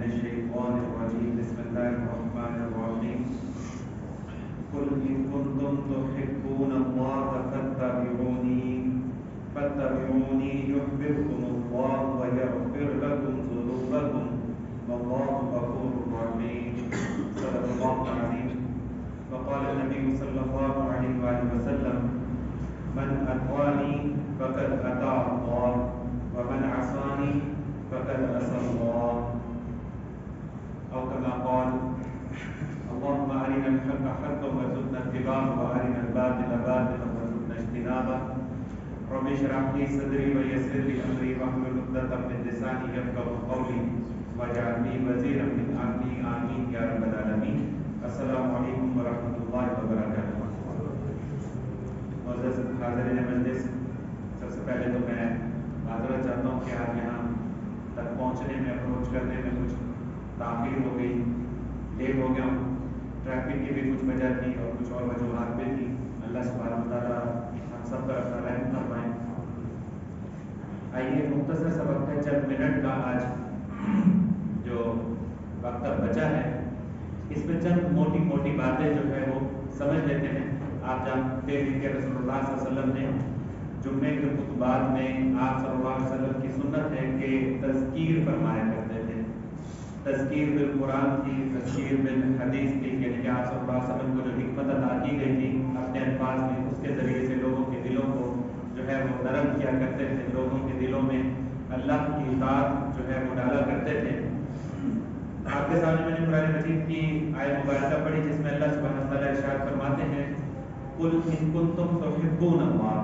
الشيطان الرجيم بسم الله الرحمن الرحيم قل إن كنتم تحبون الله فاتبعوني يحببكم الله ويغفر لكم ذنوبكم والله غفور رحيم صدق الله العظيم. وقال النبي صلى الله عليه وآله وسلم من أطاعني فقد أطاع الله ومن عصاني فقد عصى الله أو كما قال اللهم أرنا الحق حقا وارزقنا اتباعه وأرنا الباطل باطلا وارزقنا اجتنابه رب اشرح لي صدري ويسر لي أمري واحلل عقدة من لساني يفقهوا قولي واجعل لي وزيرا من أهلي آمين يا رب العالمين. السلام علیکم ورحمۃ اللہ وبرکاتہ. معزز حاضرین مجلس، سب سے پہلے تو میں معذرت چاہتا ہوں کہ آج یہاں تک پہنچنے میں اپروچ کرنے میں کچھ تاخیر ہو گئی، لیٹ ہو گیا ہوں. ٹریفک کی بھی کچھ وجہ تھی اور کچھ اور وجوہات بھی تھی. اللہ سبحانہ وتعالیٰ ہم سب پر اپنا رحم فرمائیں. آئیے مختصر سا وقت ہے، چند منٹ کا آج جو وقت بچا ہے، اس میں چند موٹی موٹی باتیں جو ہے وہ سمجھ لیتے ہیں. آپ جانتے ہیں کہ رسول اللہ صلی اللہ علیہ وسلم نے جمعے کے خطبات میں آپ صلی اللہ علیہ وسلم کی سنت ہے کہ تذکیر فرمایا کرتے تھے. تذکیر بالقرآن تھی، تذکیر بالحدیث تھی، یعنی کہ آپ صلی اللہ علیہ وسلم کو جو حکمت عطا کی گئی تھی اپنے الفاظ میں، اس کے ذریعے سے لوگوں کے دلوں کو جو ہے وہ نرم کیا کرتے تھے، لوگوں کے دلوں میں اللہ کی اطاعت جو ہے وہ ڈالا کرتے تھے. آپ کے سامنے میں نے قرآن مجید کی آیت مبارکہ پڑھی جس میں اللہ سبحانہ وتعالیٰ ارشاد فرماتے ہیں قل ان کنتم تحبون اللہ.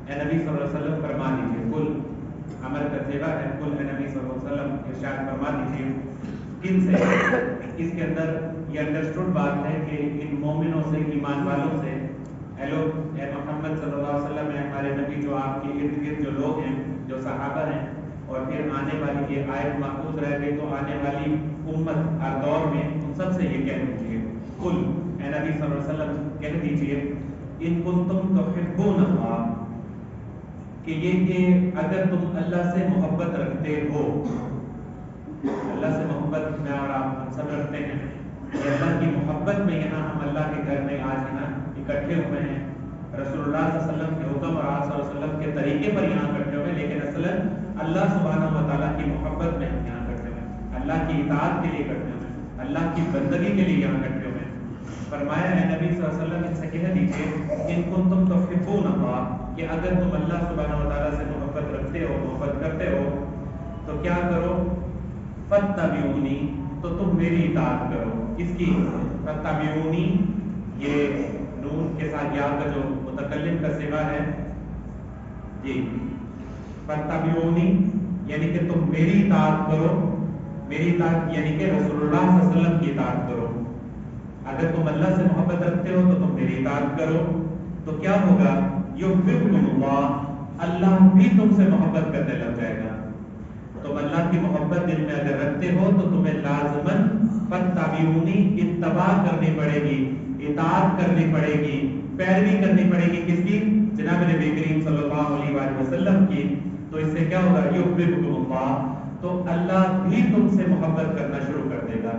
اے نبی صلی اللہ علیہ وسلم فرما دیجیے، قل امر کا صیغہ ہے، قل اے نبی صلی اللہ علیہ وسلم ارشاد فرما دیجیے. کن سے؟ اس کے اندر یہ انڈرسٹوڈ بات ہے کہ ان مومنوں سے، ایمان والوں سے، اے لوگ، اے محمد صلی اللہ علیہ وسلم، اے ہمارے نبی، جو آپ کے ارد گرد جو لوگ ہیں، جو صحابہ ہیں، اور پھر آنے والی یہ آیت محفوظ رہ گئی تو آنے والی امت ہر دور میں ان سب سے یہ کہہ دیجیے، قل اے نبی صلی اللہ علیہ وسلم کہہ دیجیے ان کنتم تحبون اللہ، کہ یہ کہ اگر تم اللہ سے محبت رکھتے ہو. اللہ سے محبت میں اور آپ ہم سب رکھتے ہیں کہ اللہ کی محبت میں یہاں ہم اللہ کے گھر میں آج یہاں اکٹھے ہوئے ہیں، رسول اللہ صلی اللہ علیہ وسلم کے حکم اور آپ صلی اللہ علیہ وسلم کے طریقے پر یہاں اکٹھے ہوئے، لیکن اصلاً اللہ سبحانہ و تعالیٰ کی محبت میں ہم یہاں اکٹھے ہوئے، اللہ کی اطاعت کے لیے اکٹھے ہوئے، اللہ کی بندگی کے لیے یہاں اکٹھے ہوئے. فرمایا اے نبی صلی اللہ علیہ وسلم ان سے کہہ دیجیے ان کنتم تحبون اللہ، کہ اگر تم اللہ سبحانہ و تعالیٰ سے محبت رکھتے ہو، محبت کرتے ہو، تو کیا کرو؟ فاتبعونی، تو تم میری اطاعت کرو. کس کی؟ فاتبعونی، یہ نون کے ساتھ یا کا جو متکلم کا صیغہ ہے جی، فاتبعونی یعنی کہ تم میری اطاعت کرو. میری اطاعت یعنی کہ رسول اللہ صلی اللہ علیہ وسلم کی اطاعت کرو. اگر تم اللہ سے محبت رکھتے ہو تو تم میری اطاعت کرو، تو کیا ہوگا؟ یحببکم اللہ، اللہ بھی تم سے محبت کرنے لگ جائے گا. تم اللہ کی محبت دل میں اگر رکھتے ہو تو تمہیں لازماً فاتبعونی، اتباع کرنی پڑے گی، اطاعت کرنی پڑے گی، پیروی کرنی پڑے گی. کس کی؟ جناب نبی کریم صلی اللہ علیہ وآلہ وسلم کی. تو اس سے کیا ہوگا؟ یحببکم اللہ، تو اللہ بھی تم سے محبت کرنا شروع کر دے گا.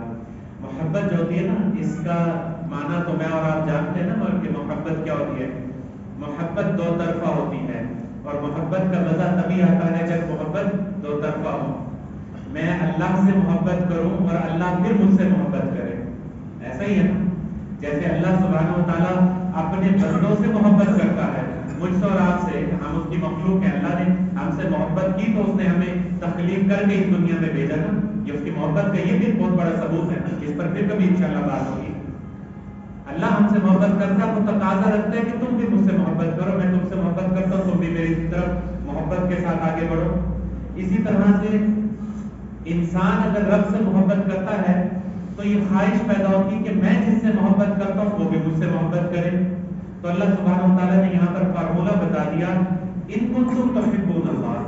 محبت جو ہوتی ہے نا، اس کا معنی تو میں اور آپ جانتے ہیں نا کہ محبت کیا ہوتی ہے. محبت دو طرفہ ہوتی ہے، اور محبت کا مزہ تبھی آتا ہے جب محبت دو طرفہ ہو. میں اللہ سے محبت کروں اور اللہ پھر مجھ سے محبت کرے. ایسا ہی ہے نا، جیسے اللہ سبحانہ و تعالیٰ اپنے بندوں سے محبت کرتا ہے، مجھ سے اور آپ سے، ہم اس کی مخلوق ہیں. اللہ نے ہم سے محبت کی تو اس نے ہمیں تخلیق کر کے اس دنیا میں بھیجا نا. یہ اس کی محبت کا یہ بھی بہت بڑا ثبوت ہے، اس پر پھر کبھی انشاءاللہ بات ہوگی. اللہ ہم سے محبت کرتا ہے، وہ تقاضا رکھتا ہے کہ تم بھی مجھ سے محبت کرو، میں تم سے محبت کرتا ہوں، تم بھی میری طرف محبت کے ساتھ آگے بڑھو. اسی طرح سے انسان اگر رب سے محبت کرتا ہے تو یہ خواہش پیدا ہوتی ہے کہ میں جس سے محبت کرتا ہوں وہ بھی مجھ سے محبت کرے. تو اللہ سبحانہ و تعالیٰ نے یہاں پر فارمولہ بتا دیا ان کنتم تحبون اللہ،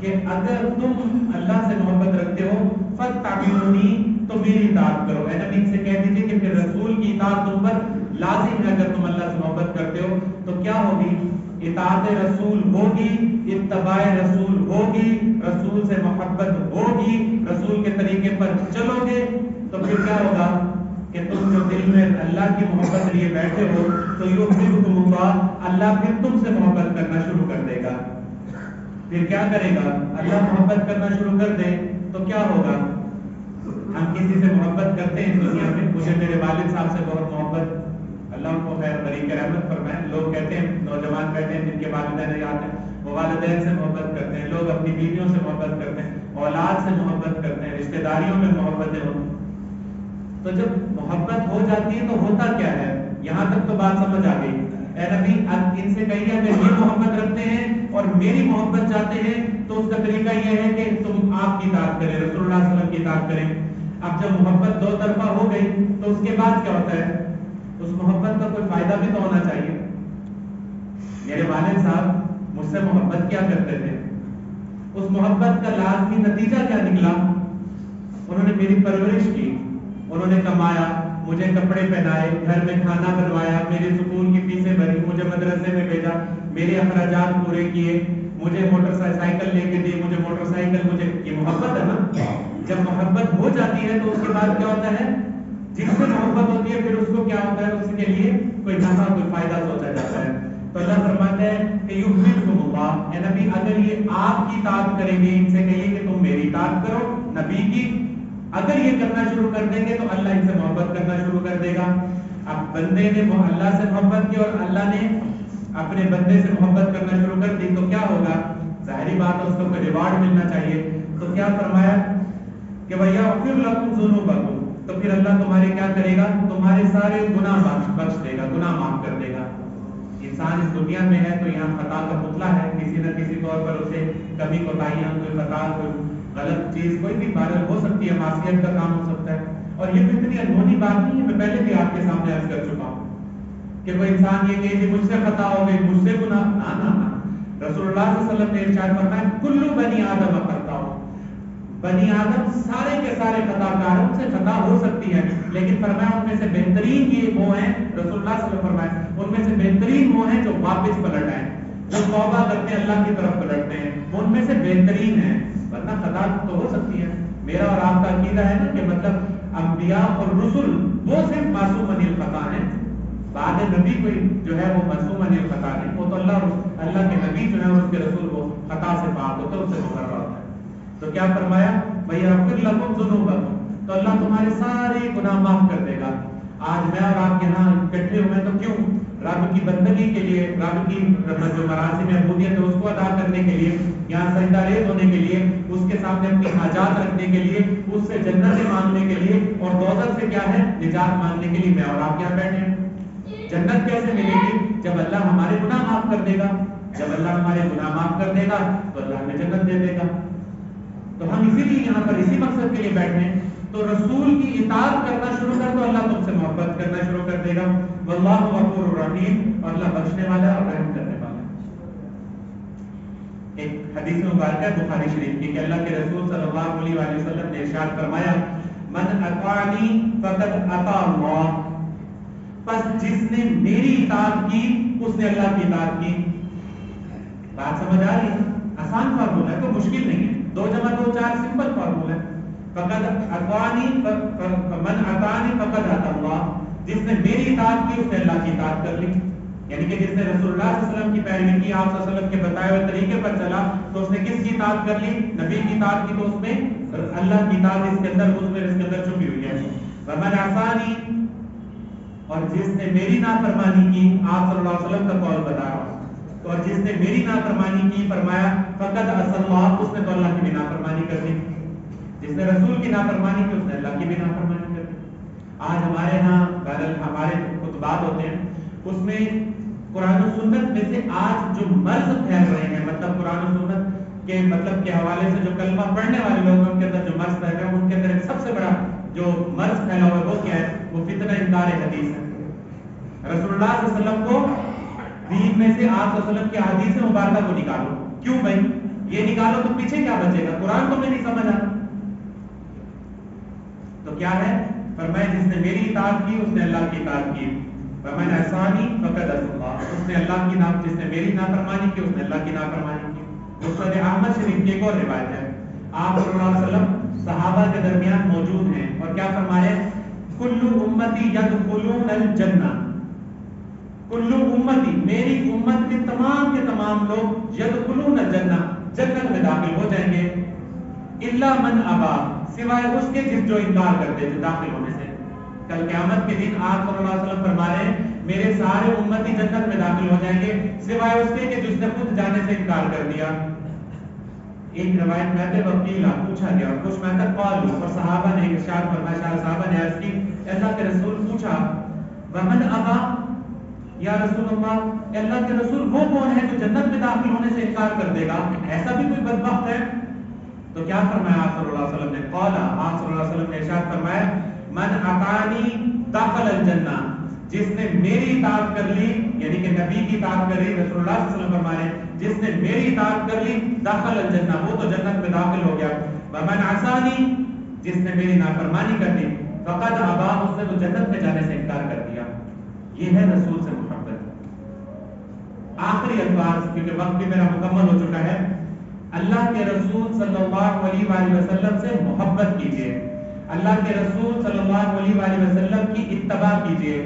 کہ اگر تم اللہ سے محبت رکھتے ہو فاتبعونی، تو میری اطاعت کرو. اے نبی سے کہہ دیجیے کہ پھر رسول کی اطاعت تم پر لازم ہے. اگر تم اللہ سے محبت کرتے ہو تو کیا ہوگی؟ اطاعت رسول ہوگی، اتباع رسول ہوگی، رسول سے محبت ہوگی، رسول کے طریقے پر چلو گے تو پھر کیا ہوگا کہ تم جو دل میں اللہ کی محبت لیے بیٹھے ہو تو یحببکم اللہ، اللہ پھر تم سے محبت کرنا شروع کر دے گا۔ پھر کیا کرے گا؟ اللہ محبت کرنا شروع کر دے تو کیا ہوگا؟ ہم کسی سے محبت کرتے ہیں دنیا میں، مجھے میرے والد صاحب سے بہت محبت، اللہ ان کو خیر بریک رحمت فرمائے، لوگ کہتے ہیں، نوجوان کہتے ہیں جن کے والدین یاد ہیں وہ والدین سے محبت کرتے ہیں، لوگ اپنی بیویوں سے محبت کرتے ہیں، اولاد سے محبت کرتے ہیں، رشتہ داریوں میں محبتیں ہوتی ہیں۔ تو جب محبت ہو جاتی ہے تو ہوتا کیا ہے؟ یہاں تک تو بات سمجھ آ گئی۔ اے نبی ان سے کہیے اگر یہ محبت رکھتے ہیں اور میری محبت چاہتے ہیں تو اس کا طریقہ یہ ہے کہ تم آپ کی اطاعت کریں، رسول اللہ صلی اللہ علیہ وسلم کی اطاعت کریں۔ اب جب محبت دو طرفہ ہو گئی تو اس کے بعد کیا ہوتا ہے؟ اس محبت کا کوئی فائدہ بھی تو ہونا چاہیے۔ میرے والد صاحب مجھ سے محبت کیا کرتے تھے، اس محبت کا لازمی نتیجہ کیا نکلا؟ انہوں نے میری پرورش کی، انہوں نے کمایا، مجھے کپڑے پہنائے، گھر میں کھانا بنوایا، میرے سکول کی فیسیں بھری، مجھے مدرسے میں بھیجا، میرے اخراجات پورے کیے، مجھے موٹر سائیکل لے کے دی، مجھے موٹر سائیکل، مجھے یہ محبت ہے نا۔ جب محبت ہو جاتی ہے تو اس کے بعد کیا ہوتا ہے؟ جس سے محبت ہوتی ہے پھر اس کو کیا ہوتا ہے؟ اس کے لیے کوئی نفع کوئی فائدہ سوچا جاتا ہے۔ تو اللہ فرماتے ہیں کہ یحببکم اللہ، اے نبی اگر یہ آپ کی اطاعت کریں گے، ان سے کہیے کہ تم میری اطاعت کرو، نبی کی، اگر یہ کرنا شروع کر دیں گے تو اللہ ان سے محبت کرنا شروع کر دے گا۔ اب بندے نے اللہ سے محبت کی اور اللہ نے اپنے بندے سے محبت کرنا شروع کر دی تو کیا ہوگا؟ ظاہری بات ہے اس کو کوئی ریوارڈ ملنا چاہیے۔ تو کیا فرمایا کہ وَيَغْفِرْ لَكُمْ ذُنُوبَكُمْ، تو پھر اللہ تمہارے کیا کرے گا؟ تمہارے سارے گناہ بخش دے گا، گناہ معاف کر دے گا۔ انسان اس دنیا میں ہے تو یہاں خطا کا پتلا ہے، کسی نہ کسی طور پر اسے کمی کوتاہیاں، کوئی خطا، کوئی غلط چیز، کوئی بھی بارل ہو سکتی ہے، معصیت کا کام ہو سکتا ہے۔ اور یہ بھی اتنی انہونی بات نہیں ہے، میں پہلے بھی آپ کے سامنے عرض کر چکا ہوں کہ کوئی انسان یہ کہے کہ مجھ سے خطا ہو گئی، مجھ سے گناہ، نہ رسول اللہ صلی اللہ علیہ وسلم نے ارشاد فرمایا کل بنی آدم خطا ہو، بنی آدم سارے کے سارے خطا کار، ان سے خطا ہو سکتی ہے، لیکن فرمایا ان میں سے بہترین یہ وہ ہیں، رسول اللہ صلی اللہ علیہ وسلم فرمایا ان میں سے بہترین وہ ہیں جو واپس پلٹ آئیں، جو توبہ کرتے ہیں، اللہ کی طرف پلٹتے ہیں، ان میں سے بہترین ہیں۔ ورنہ خطا تو ہو سکتی ہے۔ میرا اور آپ کا عقیدہ ہے نا کہ مطلب انبیاء اور رسل وہ صرف معصوم عن الخطا ہیں، بعد نبی کوئی جو ہے وہ معصوم عن الخطا نہیں، وہ تو اللہ کے نبی جو ہے اس کے رسول وہ خطا سے پاک ہوتا ہے، اس سے مبرہ ہوتا ہے۔ تو کیا فرمایا؟ وَيَغْفِرْ لَكُمْ ذُنُوبَكُمْ، تو اللہ تمہارے سارے گناہ معاف کر دے گا۔ آج میں اور آپ یہاں اکٹھے ہوئے تو کیوں؟ رب کی بندگی کے لیے، رب کی جو مراسم عبودیت ہے اس کو ادا کرنے کے لیے، یہاں سجدہ ریز ہونے کے لیے، اس کے سامنے اپنی حاجات رکھنے کے لیے، اس سے جنت مانگنے کے لیے، اور دوزخ سے کیا ہے؟ نجات مانگنے کے لیے میں اور آپ یہاں بیٹھے ہیں۔ جنت کیسے ملے گی؟ جب اللہ ہمارے گناہ معاف کر دے گا، جب اللہ ہمارے گناہ معاف کر دے گا تو اللہ ہمیں جنت دے دے گا۔ تو ہم اسی لیے یہاں پر اسی مقصد کے لیے بیٹھے ہیں۔ تو رسول کی اطاعت کرنا شروع کر دو، اللہ تم سے محبت کرنا شروع کر دے گا۔ واللہ غفور الرحیم، اور اللہ بخشنے والا اور رحم کرنے والا۔ ایک حدیث مبارکہ ہے بخاری شریف کی کہ اللہ کے رسول صلی اللہ علیہ وآلہ وسلم نے ارشاد فرمایا من اطاعنی فقد اطاع اللہ، پس جس نے میری اطاعت کی اس نے اللہ کی اطاعت کی۔ بات سمجھ آ رہی ہے؟ آسان فارمولہ ہے، کوئی مشکل نہیں ہے، 2 × 2 = 4 سمپل فارمولہ ہے۔ فقد اطاعنی من اطاعنی فقد اطاع اللہ، جس نے میری اطاعت کی اس نے اللہ کی اطاعت کر لی۔ یعنی کہ جس نے رسول اللہ صلی اللہ علیہ وسلم کی پیروی کی، آپ صلی اللہ علیہ وسلم کے بتائے ہوئے طریقے پر چلا، تو اس نے کس کی اطاعت کر لی؟ نبی کی اطاعت کی، تو اس میں اللہ کی اطاعت اس کے اندر چھپی ہوئی ہے۔ ومن عصانی، اور جس نے میری نافرمانی کی، آپ صلی اللہ علیہ وسلم کا قول بتا رہا ہوں، تو اور جس نے میری نافرمانی کی، فرمایا فقد عصى اللہ، اس نے تو اللہ کی بھی نافرمانی کر دی۔ جس نے رسول کی نافرمانی کی اس نے اللہ کی بھی نافرمانی کر دی۔ آج ہمارے ہاں ہمارے خطبات ہوتے ہیں، اس میں قرآن و سنت میں سے آج جو مرض پھیل رہے ہیں، مطلب قرآن و سنت کے مطلب کے حوالے سے جو کلمہ پڑھنے والے لوگ ہیں ان کے اندر جو مرض پھیل رہا ہے، ان کے اندر ایک سب سے بڑا جو مرض پھیلا ہوا ہے وہ کیا ہے؟ وہ فتنہ انکار حدیث ہے۔ رسول اللہ صلی اللہ علیہ وسلم کو دین میں سے، آپ صلی اللہ علیہ وسلم کی حدیث مبارکہ کو نکالو، کیوں بھائی؟ یہ نکالو تو پیچھے کیا بچے گا؟ قرآن کو میں نہیں سمجھ آتا۔ تو کیا ہے؟ فرمایا جس نے میری اطاعت کی اس نے اللہ کی اطاعت کی۔ ومن عصانی فقد عصى اللہ، اس نے اللہ کی جس نے میری نافرمانی کی اس نے اللہ کی نافرمانی کی۔ مسند احمد شریف کی ایک اور روایت ہے، آپ صلی اللہ علیہ وسلم صحابہ کے درمیان موجود ہیں اور کیا فرما رہے ہیں؟ کل امتی یدخلون الجنہ، کل امتی، میری امت کے تمام لوگ یدخلون الجنہ، جنت میں داخل ہو جائیں گے، الا من ابا، سوائے اس کے جس جو انکار کرتے جو داخل ہونے سے۔ کل قیامت کے دن آپ صلی اللہ علیہ وسلم فرما رہے ہیں میرے سارے امتی جنت میں داخل ہو جائیں گے سوائے اس کے کہ جس نے خود جانے سے انکار کر دیا۔ ایک روایت میں سے وکیلا پوچھا گیا اور کچھ میں تک قالو، اور صحابہ نے ارشاد فرمایا، صحابہ نے عرض کی اللہ کے رسول پوچھا ومن ابا، یا رسول اللہ کے رسول وہ کون ہے جو جنت میں داخل ہونے سے انکار کر دے گا؟ ایسا بھی کوئی بدبخت ہے؟ تو کیا فرمایا آپ صلی اللہ علیہ وسلم نے؟ قالا، آپ صلی اللہ علیہ وسلم نے ارشاد فرمایا من اطاعنی دخل الجنہ، جس نے میری اطاعت کر لی، یعنی کہ نبی کی اطاعت کر لی، رسول اللہ صلی اللہ علیہ وسلم فرما رہے ہیں جس نے میری اطاعت کر لی دخل الجنہ، وہ تو جنت میں داخل ہو گیا۔ ومن عصانی، جس نے میری نافرمانی کر لی، فقد ابا، اس نے تو جنت میں جانے سے انکار کر دیا۔ یہ ہے رسول سے محبت۔ آخری الفاظ، کیونکہ وقت بھی میرا مکمل ہو چکا ہے، اللہ کے رسول صلی اللہ علیہ وآلہ وسلم سے محبت کیجئے، اللہ کے رسول صلی اللہ علیہ وآلہ وسلم کی اتباع کیجئے،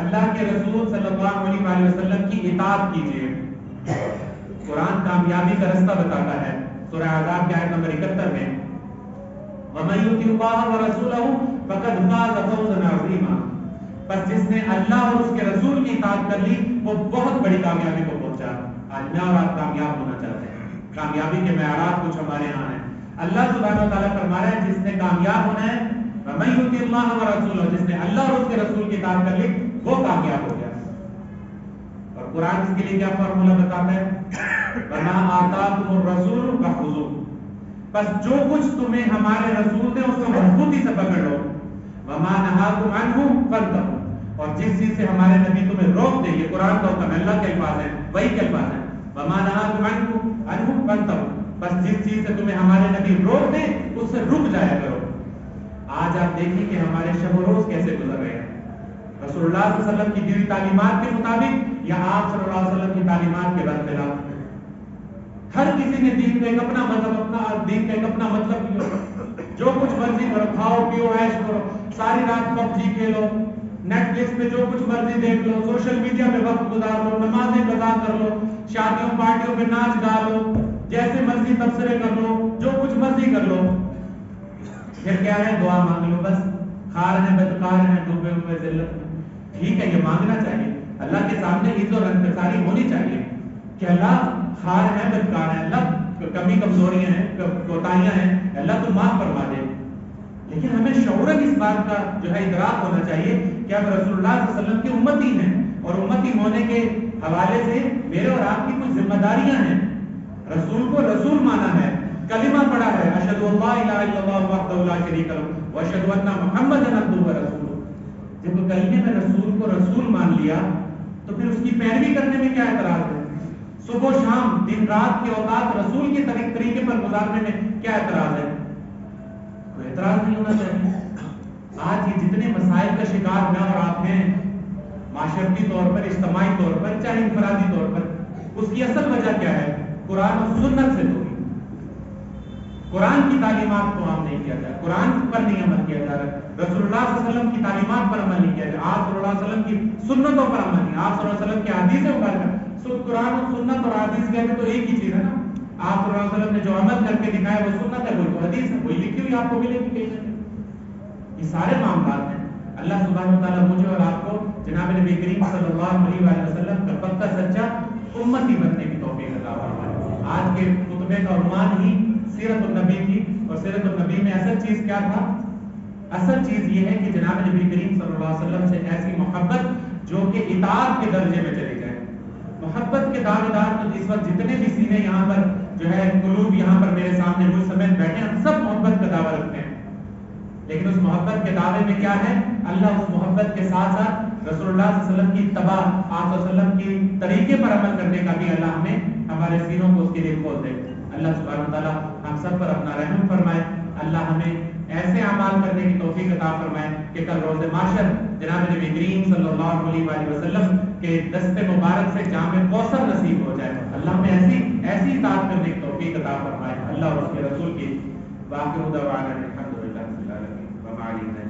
اللہ کے رسول صلی اللہ علیہ وآلہ وسلم کی اطاعت کیجئے۔ قرآن کامیابی کا رستہ بتاتا ہے، سورہ احزاب کی آیت نمبر 71 میں وَمَن يُطِعِ اللَّهَ وَرَسُولَهُ فَقَدْ فَازَ فَوْزًا عَظِيمًا، پس جس نے اللہ اور اس کے رسول کی اطاعت کر لی وہ بہت بڑی کامیابی کو پہنچا۔ آج میں اور آپ کامیاب ہونا چاہتے ہیں، کامیابی کے معیارات کچھ ہمارے ہاں ہیں۔ اللہ سبحانہ وتعالیٰ فرما رہا ہے جس نے کامیاب ہونا ہے وَمَن يُطِعِ اللَّهَ وَرَسُولَهُ، جس نے اللہ اور اس کے رسول کی اطاعت کر لی وہ کامیاب ہو گیا۔ اور قرآن اس کے لیے کیا فارمولہ بتاتا ہے؟ وَمَا آتَاكُمُ الرَّسُولُ فَخُذُوهُ، پس جو کچھ تمہیں ہمارے رسول نے اس کو مضبوطی سے پکڑ لو۔ وَمَا نَهَاكُمْ عَنْهُ فَانْتَهُوا، اور جس چیز سے ہمارے نبی تمہیں روک دے، یہ قرآن کا حکم ہے، اللہ کے الفاظ ہیں، وہی کے الفاظ ہیں، وَمَا نَهَاكُمْ عَنْهُ فَانْتَهُوا، بس جس چیز سے تمہیں ہمارے نبی روک دیں اس سے رک جایا کرو۔ آج آپ دیکھیں کہ ہمارے شب و روز کیسے گزر رہے ہیں، رسول اللہ صلی اللہ علیہ وسلم کی دی تعلیمات کے مطابق یا آپ صلی اللہ علیہ وسلم کی تعلیمات کے برخلاف۔ ہر کسی نے دین کا ایک اپنا مذہب، دین کا ایک اپنا مطلب کیا، جو کچھ مرضی کرو، کھاؤ پیو عیش کرو، ساری رات پب جی کھیلو، نیٹ فلکس پہ جو کچھ مرضی دیکھ لو، سوشل میڈیا پہ وقت گزار لو، نمازیں قضا کر لو، شادیوں پارٹیوں پہ ناچ گا لو، جیسے مرضی تبصرے کر لو، جو کچھ مرضی کر لو، پھر کیا ہے؟ دعا مانگ لو، بس خار ہیں بدکار ہیں ڈوبے ہوئے ذلت میں۔ ٹھیک ہے، یہ مانگنا چاہیے، اللہ کے سامنے عزت اور انکساری ہونی چاہیے کہ اللہ خار ہیں بدکار ہیں، اللہ کمی کمزوریاں ہیں، کوتاہیاں ہیں، اللہ تو معاف فرما دے، لیکن ہمیں شعوراً اس بات کا جو ہے ادراک ہونا چاہیے کہ ہم رسول اللہ صلی اللہ علیہ وسلم کی امتی ہیں، اور امتی ہونے کے حوالے سے میرے اور آپ کی کچھ ذمہ داریاں ہیں۔ رسول کو رسول مانا ہے، کلمہ پڑھا ہے، اشہد ان لا الہ الا اللہ وحدہ لا شریک لہ واشہد ان محمدا عبدہ ورسولہ۔ جب کلمے میں رسول کو رسول مان لیا تو پھر اس کی پیروی کرنے میں کیا اعتراض ہے؟ صبح و شام دن رات کے اوقات رسول کے طریقے پر گزارنے میں کیا اعتراض ہے؟ کوئی اعتراض نہیں ہونا چاہیے۔ آج یہ جتنے مسائل کا شکار میں اور آپ ہیں، معاشرتی طور پر، اجتماعی طور پر، چاہے انفرادی طور پر، اس کی اصل وجہ کیا ہے؟ قرآن و سنت سے دوری، قرآن کی تعلیمات کو عام نہیں کیا جائے، قرآن پر نہیں عمل کیا جا رہا، رسول اللہ صلی اللہ علیہ وسلم کی تعلیمات پر عمل نہیں کیا جائے، آپ صلی اللہ علیہ وسلم کی سنتوں پر عمل نہیں، آپ صلی اللہ علیہ وسلم کی حدیثیں مبارکہ، قرآن و سنت اور حدیث کہتے تو ایک ہی چیز ہے نا۔ آپ صلی اللہ علیہ وسلم نے جو عمل کر کے دکھایا وہ سنت ہے، وہی تو حدیث ہے، وہی لکھی ہوئی آپ کو ملے گی کہیں نہ کہیں۔ یہ سارے معاملات ہیں۔ اللہ سبحانہ وتعالیٰ مجھے اور آپ کو جناب نبی کریم صلی اللہ علیہ وآلہ وسلم کا پکا سچا امتی بننے کی توفیق عطا فرمائے۔ آج کے خطبے کا عنوان ہی سیرت النبی تھی، اور سیرت النبی میں اصل چیز کیا تھا؟ اصل چیز یہ ہے کہ جناب نبی کریم صلی اللہ علیہ وسلم سے ایسی محبت جو کہ اطاعت کے درجے میں چلی جائے۔ محبت کے دعوے دار تو اس وقت جتنے بھی سینے یہاں پر جو ہے قلوب یہاں پر میرے سامنے مجھ سمیت بیٹھے ہیں، ہم سب محبت کا دعویٰ رکھتے ہیں، لیکن اس محبت کے دعوے میں کیا ہے؟ اللہ اس محبت کے ساتھ ساتھ رسول اللہ صلی اللہ علیہ وسلم کی اتباع، آپ صلی اللہ علیہ وسلم کی طریقے پر عمل کرنے کا بھی اللہ ہمیں ہمارے سینوں کو اس کے لیے کھول دے۔ اللہ سبحانہ وتعالیٰ ہم سب پر اپنا رحم فرمائے، اللہ ہمیں ایسے اعمال کرنے کی توفیق عطا فرمائے کہ کل روز محشر جناب نبی کریم صلی اللہ علیہ وآلہ وسلم کے دست مبارک سے جام کوثر نصیب ہو جائے. اللہ میں ایسی اطاعت کرنے کی توفیق عطا فرمائے. اللہ اور اس کے رسول کی باقی دعوانا الحمدللہ رب العالمین وما علینا